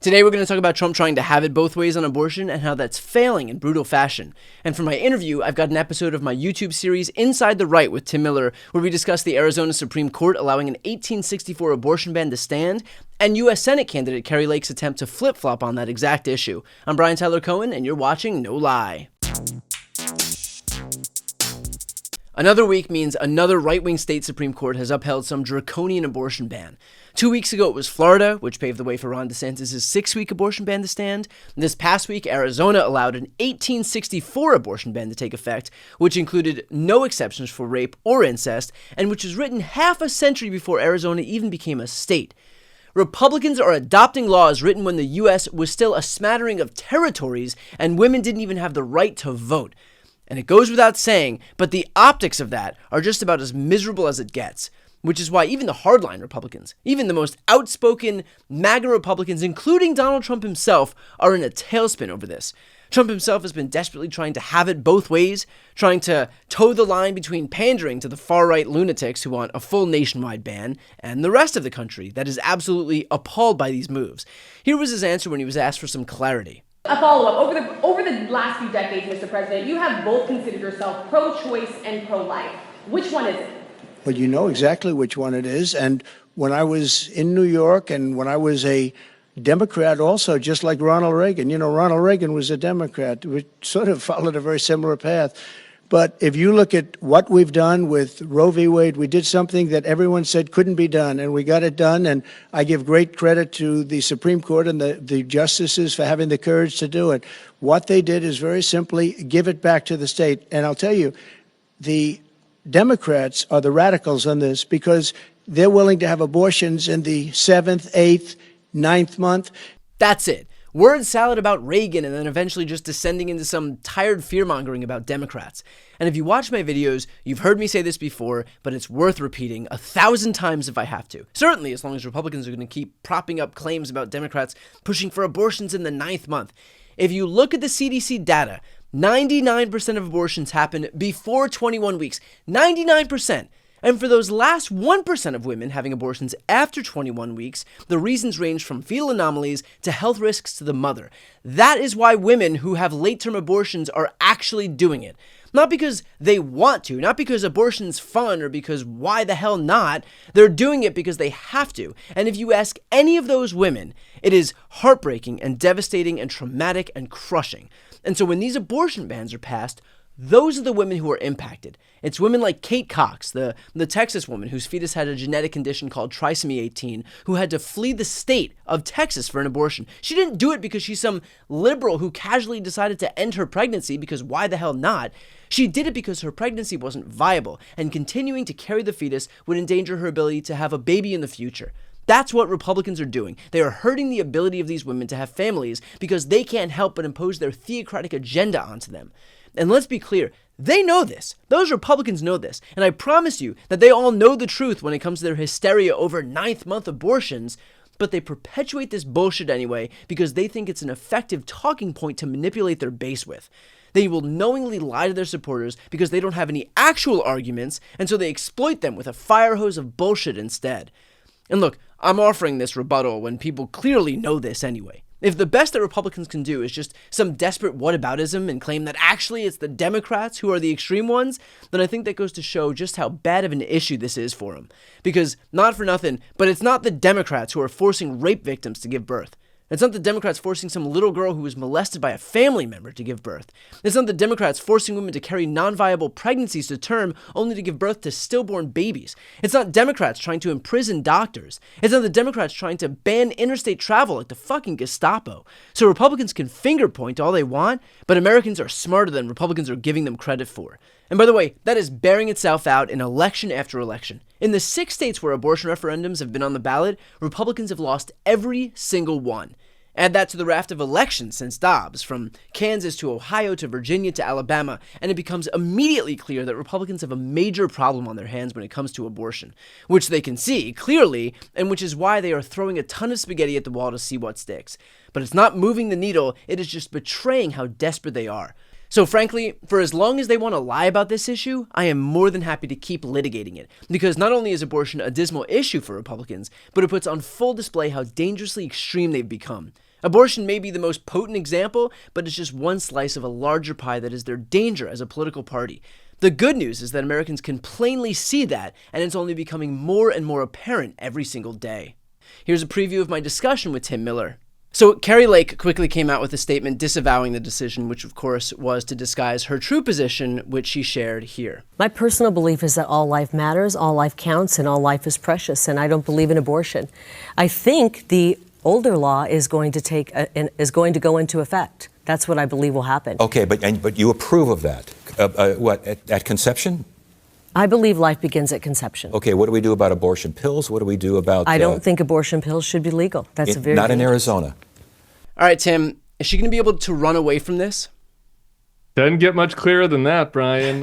Today we're going to talk about Trump trying to have it both ways on abortion and how that's failing in brutal fashion. And for my interview, I've got an episode of my YouTube series Inside the Right with Tim Miller, where we discuss the Arizona Supreme Court allowing an 1864 abortion ban to stand, and U.S. Senate candidate Kari Lake's attempt to flip-flop on that exact issue. I'm Brian Tyler Cohen, and you're watching No Lie. Another week means another right-wing state Supreme Court has upheld some draconian abortion ban. 2 weeks ago, it was Florida, which paved the way for Ron DeSantis' 6-week abortion ban to stand. This past week, Arizona allowed an 1864 abortion ban to take effect, which included no exceptions for rape or incest, and which was written half a century before Arizona even became a state. Republicans are adopting laws written when the U.S. was still a smattering of territories and women didn't even have the right to vote. And it goes without saying, but the optics of that are just about as miserable as it gets. Which is why even the hardline Republicans, even the most outspoken MAGA Republicans, including Donald Trump himself, are in a tailspin over this. Trump himself has been desperately trying to have it both ways, trying to toe the line between pandering to the far-right lunatics who want a full nationwide ban, and the rest of the country that is absolutely appalled by these moves. Here was his answer when he was asked for some clarity. A follow-up. Over the last few decades, Mr. President, you have both considered yourself pro-choice and pro-life. Which one is it? Well, you know exactly which one it is. And when I was in New York and when I was a Democrat also, just like Ronald Reagan, Ronald Reagan was a Democrat. We sort of followed a very similar path. But if you look at what we've done with Roe v. Wade, we did something that everyone said couldn't be done, and we got it done. And I give great credit to the Supreme Court and the justices for having the courage to do it. What they did is very simply give it back to the state. And I'll tell you, the Democrats are the radicals on this because they're willing to have abortions in the 7th, 8th, 9th month. That's it. Word salad about Reagan and then eventually just descending into some tired fear-mongering about Democrats. And if you watch my videos, you've heard me say this before, but it's worth repeating 1,000 times if I have to. Certainly as long as Republicans are going to keep propping up claims about Democrats pushing for abortions in the 9th month. If you look at the CDC data, 99% of abortions happen before 21 weeks. 99%. And for those last 1% of women having abortions after 21 weeks, the reasons range from fetal anomalies to health risks to the mother. That is why women who have late-term abortions are actually doing it. Not because they want to, not because abortion's fun or because why the hell not. They're doing it because they have to. And if you ask any of those women, it is heartbreaking and devastating and traumatic and crushing. And so when these abortion bans are passed, those are the women who are impacted. It's women like Kate Cox, the Texas woman whose fetus had a genetic condition called trisomy 18, who had to flee the state of Texas for an abortion. She didn't do it because she's some liberal who casually decided to end her pregnancy because why the hell not? She did it because her pregnancy wasn't viable, and continuing to carry the fetus would endanger her ability to have a baby in the future. That's what Republicans are doing. They are hurting the ability of these women to have families because they can't help but impose their theocratic agenda onto them. And let's be clear, they know this. Those Republicans know this. And I promise you that they all know the truth when it comes to their hysteria over 9th month abortions, but they perpetuate this bullshit anyway because they think it's an effective talking point to manipulate their base with. They will knowingly lie to their supporters because they don't have any actual arguments, and so they exploit them with a fire hose of bullshit instead. And look, I'm offering this rebuttal when people clearly know this anyway. If the best that Republicans can do is just some desperate whataboutism and claim that actually it's the Democrats who are the extreme ones, then I think that goes to show just how bad of an issue this is for them. Because, not for nothing, but it's not the Democrats who are forcing rape victims to give birth. It's not the Democrats forcing some little girl who was molested by a family member to give birth. It's not the Democrats forcing women to carry non-viable pregnancies to term only to give birth to stillborn babies. It's not Democrats trying to imprison doctors. It's not the Democrats trying to ban interstate travel like the fucking Gestapo. So Republicans can finger point all they want, but Americans are smarter than Republicans are giving them credit for. And by the way, that is bearing itself out in election after election. In the 6 states where abortion referendums have been on the ballot, Republicans have lost every single one. Add that to the raft of elections since Dobbs, from Kansas to Ohio to Virginia to Alabama, and it becomes immediately clear that Republicans have a major problem on their hands when it comes to abortion, which they can see clearly, and which is why they are throwing a ton of spaghetti at the wall to see what sticks. But it's not moving the needle, it is just betraying how desperate they are. So frankly, for as long as they want to lie about this issue, I am more than happy to keep litigating it. Because not only is abortion a dismal issue for Republicans, but it puts on full display how dangerously extreme they've become. Abortion may be the most potent example, but it's just one slice of a larger pie that is their danger as a political party. The good news is that Americans can plainly see that, and it's only becoming more and more apparent every single day. Here's a preview of my discussion with Tim Miller. So Kari Lake quickly came out with a statement disavowing the decision, which of course was to disguise her true position, which she shared here. My personal belief is that all life matters, all life counts, and all life is precious, and I don't believe in abortion. I think the older law is going to go into effect. That's what I believe will happen. Okay, but you approve of that? At conception? I believe life begins at conception. Okay, what do we do about abortion pills? What do we do about... I don't think abortion pills should be legal. That's a very not in Arizona. All right, Tim, is she going to be able to run away from this? Doesn't get much clearer than that, Brian.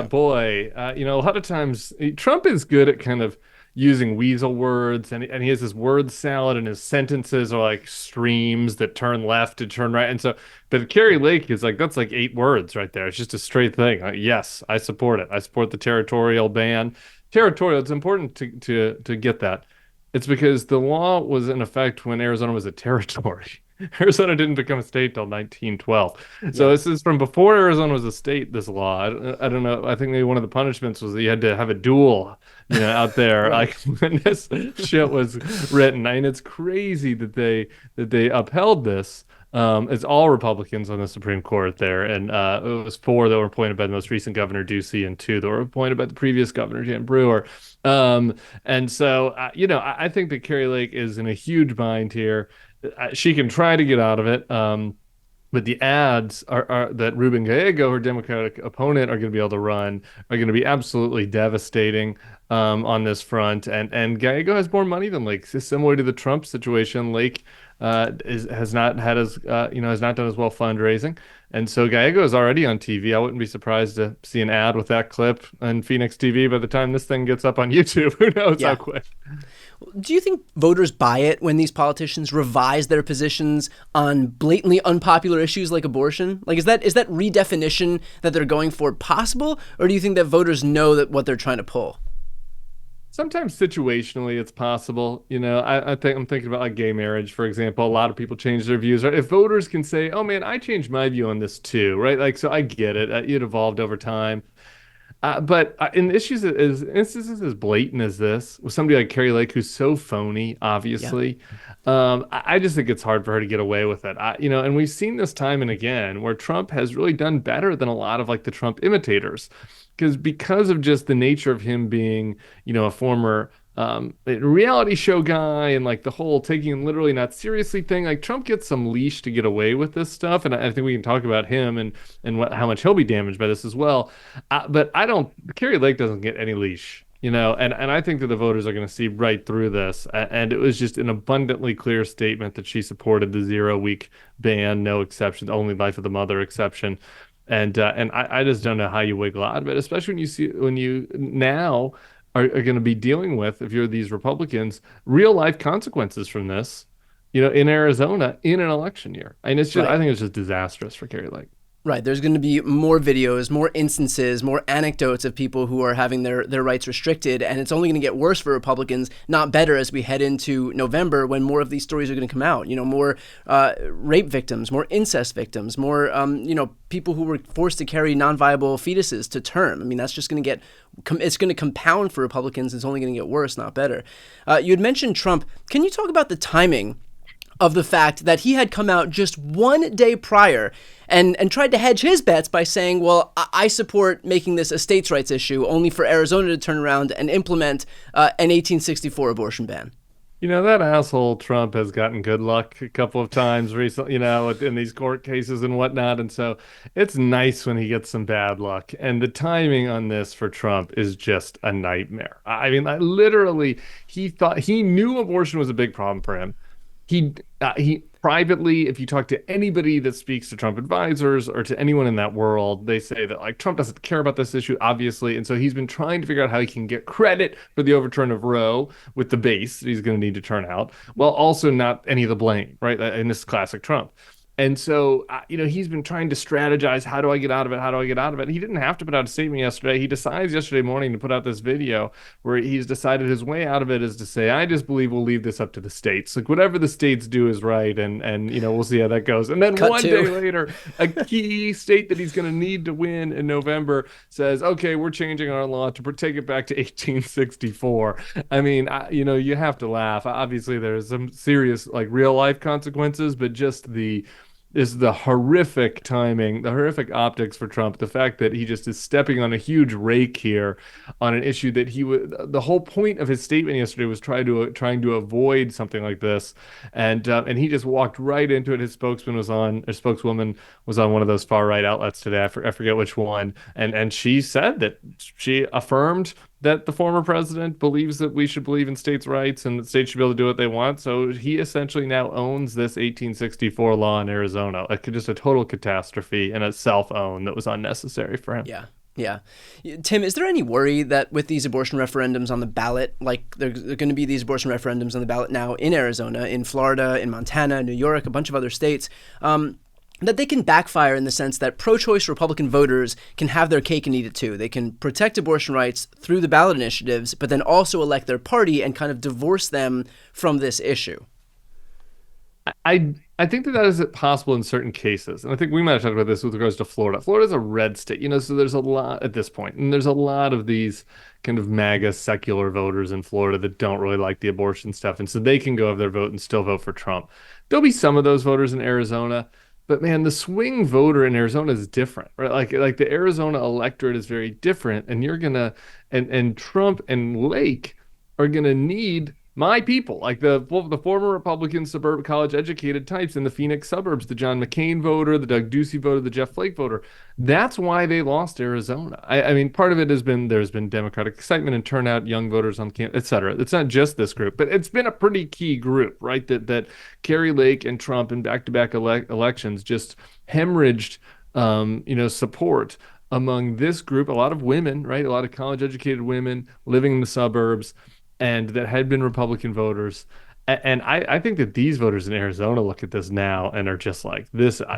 Boy, a lot of times Trump is good at kind of using weasel words, and he has this word salad, and his sentences are like streams that turn left to turn right. And so, but Kari Lake is like, that's like 8 words right there. It's just a straight thing. Like, yes, I support it. I support the territorial ban. Territorial, it's important to get that. It's because the law was in effect when Arizona was a territory. Arizona didn't become a state till 1912. So this is from before Arizona was a state, this law. I don't know. I think maybe one of the punishments was that you had to have a duel, out there. Like when this shit was written. I mean, it's crazy that they upheld this. It's all Republicans on the Supreme Court there. And it was 4 that were appointed by the most recent governor, Ducey, and 2 that were appointed by the previous governor, Jan Brewer. And so, I think that Kari Lake is in a huge bind here. She can try to get out of it, but the ads are that Ruben Gallego, her Democratic opponent, are going to be able to run are going to be absolutely devastating on this front. And Gallego has more money than Lake, similar to the Trump situation. Lake has not done as well fundraising, and so Gallego is already on TV. I wouldn't be surprised to see an ad with that clip on Phoenix TV by the time this thing gets up on YouTube. Who knows how quick? Do you think voters buy it when these politicians revise their positions on blatantly unpopular issues like abortion? Like, is that redefinition that they're going for possible, or do you think that voters know that what they're trying to pull? Sometimes situationally it's possible. I think I'm thinking about like gay marriage, for example. A lot of people change their views. If voters can say, oh man, I changed my view on this too, right? Like, so I get it. It evolved over time. But in instances as blatant as this, with somebody like Kari Lake, who's so phony, obviously, I just think it's hard for her to get away with it. And we've seen this time and again where Trump has really done better than a lot of like the Trump imitators, because of just the nature of him being, a former reality show guy, and like the whole taking him literally not seriously thing. Like Trump gets some leash to get away with this stuff, and I think we can talk about him and how much he'll be damaged by this as well. But Kari Lake doesn't get any leash, and I think that the voters are going to see right through this. And it was just an abundantly clear statement that she supported the 0-week ban, no exceptions, only life of the mother exception. And I just don't know how you wiggle out of it, especially when you now are going to be dealing with, if you're these Republicans, real life consequences from this, in Arizona in an election year. And it's just, right. I think it's just disastrous for Kari Lake. Right. There's going to be more videos, more instances, more anecdotes of people who are having their rights restricted. And it's only going to get worse for Republicans, not better, as we head into November when more of these stories are going to come out. More rape victims, more incest victims, more, people who were forced to carry non-viable fetuses to term. I mean, that's just going to it's going to compound for Republicans. It's only going to get worse, not better. You had mentioned Trump. Can you talk about the timing of the fact that he had come out just one day prior and tried to hedge his bets by saying, well, I support making this a states' rights issue, only for Arizona to turn around and implement an 1864 abortion ban? That asshole Trump has gotten good luck a couple of times recently, in these court cases and whatnot. And so it's nice when he gets some bad luck. And the timing on this for Trump is just a nightmare. I mean, literally, he knew abortion was a big problem for him. He privately, if you talk to anybody that speaks to Trump advisors or to anyone in that world, they say that like Trump doesn't care about this issue, obviously. And so he's been trying to figure out how he can get credit for the overturn of Roe with the base that he's going to need to turn out, while also not any of the blame, right? And this is classic Trump. And so, he's been trying to strategize. How do I get out of it? How do I get out of it? He didn't have to put out a statement yesterday. He decides yesterday morning to put out this video where he's decided his way out of it is to say, I just believe we'll leave this up to the states. Like whatever the states do is right. And we'll see how that goes. And then one day later, a key state that he's going to need to win in November says, okay, we're changing our law to take it back to 1864. I mean, you have to laugh. Obviously, there's some serious like real life consequences, but just the horrific timing, the horrific optics for Trump, the fact that he just is stepping on a huge rake here on an issue that the whole point of his statement yesterday was trying to avoid something like this. And he just walked right into it. His spokeswoman was on one of those far right outlets today. I forget which one. And she said that she affirmed that the former president believes that we should believe in states' rights and that states should be able to do what they want. So he essentially now owns this 1864 law in Arizona, like just a total catastrophe and a self-own that was unnecessary for him. Yeah. Yeah. Tim, is there any worry that with these abortion referendums on the ballot, like there are going to be these abortion referendums on the ballot now in Arizona, in Florida, in Montana, New York, a bunch of other states, that they can backfire in the sense that pro-choice Republican voters can have their cake and eat it too. They can protect abortion rights through the ballot initiatives, but then also elect their party and kind of divorce them from this issue? I think that is possible in certain cases. And I think we might have talked about this with regards to Florida. Florida's a red state, so there's a lot at this point. And there's a lot of these kind of MAGA secular voters in Florida that don't really like the abortion stuff. And so they can go have their vote and still vote for Trump. There'll be some of those voters in Arizona. But man, the swing voter in Arizona is different, right? Like the Arizona electorate is very different. And and Trump and Lake are gonna need my people, like the former Republican suburban college educated types in the Phoenix suburbs, the John McCain voter, the Doug Ducey voter, the Jeff Flake voter. That's why they lost Arizona. I mean, part of it there's been Democratic excitement and turnout, young voters on campus, et cetera. It's not just this group, but it's been a pretty key group, right? That Kerry Lake and Trump in back-to-back elections just hemorrhaged, support among this group. A lot of women, right? A lot of college educated women living in the suburbs, and that had been Republican voters. And I think that these voters in Arizona look at this now and are just like,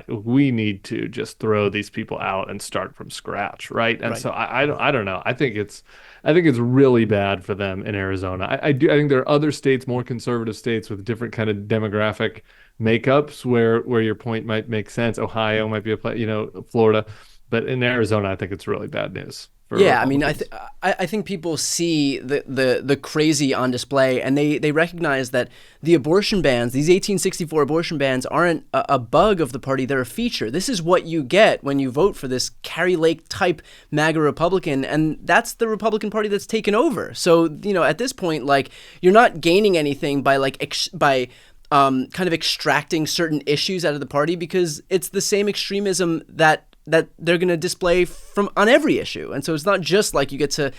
we need to just throw these people out and start from scratch, right? And so I don't know. I think it's really bad for them in Arizona. I think there are other states, more conservative states with different kind of demographic makeups where your point might make sense. Ohio might be a place, Florida. But in Arizona, I think it's really bad news. Yeah, I mean, I think people see the crazy on display, and they recognize that the abortion bans, these 1864 abortion bans, aren't a bug of the party; they're a feature. This is what you get when you vote for this Kerry Lake type MAGA Republican, and that's the Republican Party that's taken over. So at this point, like you're not gaining anything by kind of extracting certain issues out of the party, because it's the same extremism that they're going to display on every issue. And so it's not just like you get to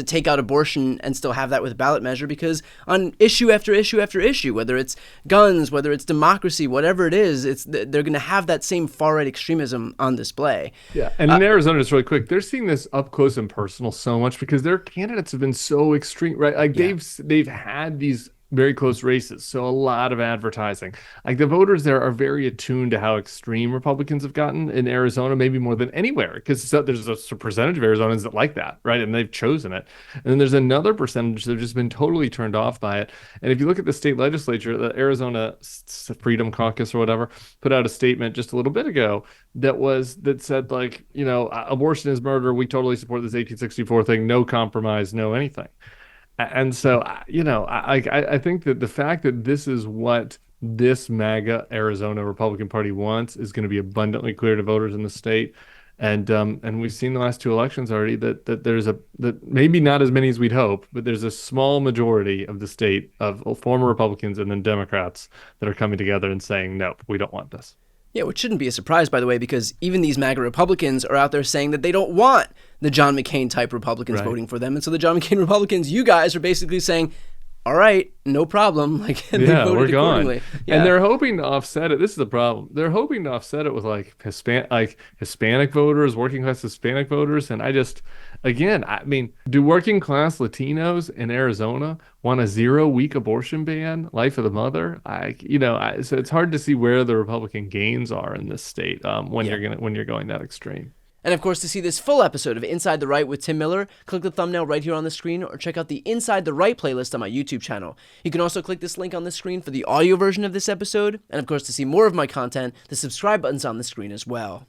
take out abortion and still have that with a ballot measure, because on issue after issue after issue, whether it's guns, whether it's democracy, whatever it is, they're going to have that same far right extremism on display. Yeah, and in Arizona, just really quick, they're seeing this up close and personal so much because their candidates have been so extreme, right? Like they've had these very close races, so a lot of advertising. Like the voters there are very attuned to how extreme Republicans have gotten in Arizona, maybe more than anywhere, because there's a percentage of Arizonans that like that, right? And they've chosen it. And then there's another percentage that have just been totally turned off by it. And if you look at the state legislature, the Arizona Freedom Caucus or whatever put out a statement just a little bit ago that said, like, abortion is murder. We totally support this 1864 thing. No compromise, no anything. And so, I think that the fact that this is what this MAGA Arizona Republican Party wants is going to be abundantly clear to voters in the state. And we've seen the last two elections already that there's that maybe not as many as we'd hope, but there's a small majority of the state of former Republicans and then Democrats that are coming together and saying, no, we don't want this. Yeah, which shouldn't be a surprise, by the way, because even these MAGA Republicans are out there saying that they don't want the John McCain type Republicans voting for them. And so the John McCain Republicans, you guys are basically saying, all right, no problem. Like, and they Yeah, voted we're gone. accordingly. Yeah. And they're hoping to offset it. This is the problem. They're hoping to offset it with like Hispanic voters, working class Hispanic voters. And again, I mean, do working class Latinos in Arizona want a 0-week abortion ban, life of the mother? So it's hard to see where the Republican gains are in this state when you're going that extreme. And of course, to see this full episode of Inside the Right with Tim Miller, click the thumbnail right here on the screen or check out the Inside the Right playlist on my YouTube channel. You can also click this link on the screen for the audio version of this episode. And of course, to see more of my content, the subscribe button's on the screen as well.